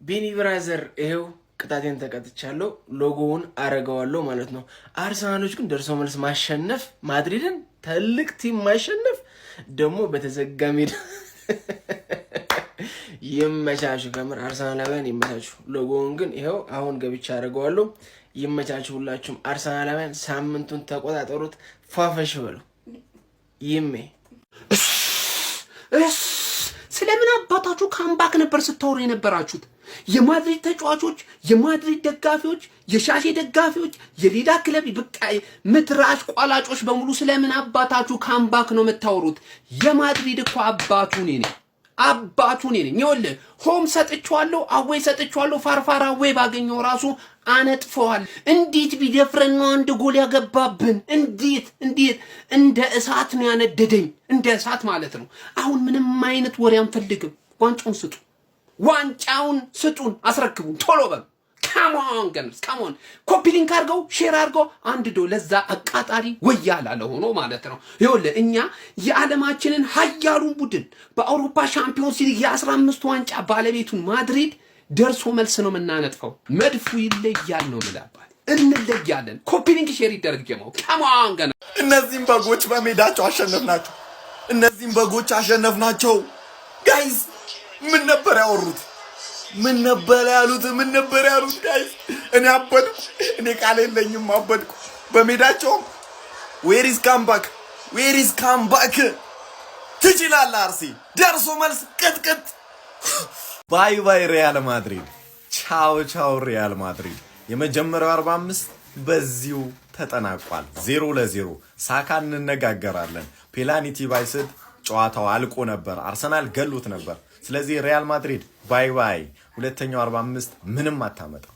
ቢኒ ብራዘር ይሄው ቅጣቴን ተቀጥቻለሁ። ሎጎውን አረጋዋለሁ ማለት ነው። አርሰናሎች ግን ደርሶ መልስ ማሸነፍ ማድሪድን ትልቅ ቲም ማሸነፍ ደግሞ በተዘጋ ሜዳ ይመቻችሁ። ከምር አርሰናላውያን ይመቻችሁ። ሎጎውን ግን ይሄው አሁን ገብቻ አረጋዋለሁ። ይመቻችሁ ሁላችሁም አርሰናላውያን። ሳምንቱን ተቆጣጠሩት። ፋፈሽ በሉ ይሜ ስለምን አባታችሁ ካምባክ ነበር ስታወሩ የነበራችሁት? የማድሪድ ተጫዋቾች፣ የማድሪድ ደጋፊዎች፣ የሻሼ ደጋፊዎች፣ የሌላ ክለብ በቃ ምትራሽ ቋላጮች በሙሉ ስለምን አባታችሁ ካምባክ ነው የምታወሩት? የማድሪድ እኮ አባቱ ነኝ ይኸውልህ ሆም ሰጥቼዋለሁ፣ አዌይ ሰጥቼዋለሁ። ፋርፋራ አዌይ ባገኘው ራሱ አነጥፈዋል። እንዴት ቢደፍረን ነው አንድ ጎል ያገባብን? እንዴት እንደ እሳት ነው ያነደደኝ፣ እንደ እሳት ማለት ነው። አሁን ምንም አይነት ወሬ አንፈልግም። ዋንጫውን ስጡን፣ አስረክቡን ቶሎ በል። ካሞን ገንስ ካሞን ኮፒ ሊንክ አድርገው ሼር አድርገው አንድ ዶ ለዛ አቃጣሪ ወያላ ለሆኖ ማለት ነው። ይኸውልህ እኛ የዓለማችንን ሀያሉን ቡድን በአውሮፓ ሻምፒዮንስ ሊግ የ15 ዋንጫ ባለቤቱን ማድሪድ ደርሶ መልስ ነው የምናነጥፈው። መድፉ ይለያል ነው የምላባል። እንለያለን። ኮፒ ሊንክ ሼር ይደረግ ጀማው። ካሞን ገና እነዚህም በጎች በሜዳቸው አሸነፍናቸው። ጋይስ ምን ነበር ያወሩት? ምን ነበር ያሉት ጋይስ? እኔ አበድኩ። እኔ ቃል የለኝም አበድኩ። በሜዳቸው ዌር ኢዝ ካምባክ ትችላለህ አርሲ። ደርሶ መልስ ቅጥቅጥ። ባይ ሪያል ማድሪድ። ቻው ሪያል ማድሪድ። የመጀመሪያው 45 በዚሁ ተጠናቋል። 0-0 ሳካ እንነጋገራለን። ፔናልቲ ባይስት ጨዋታው አልቆ ነበር። አርሰናል ገሎት ነበር። ስለዚህ ሪያል ማድሪድ ባይ። ሁለተኛው 45 ምንም አታመጣ።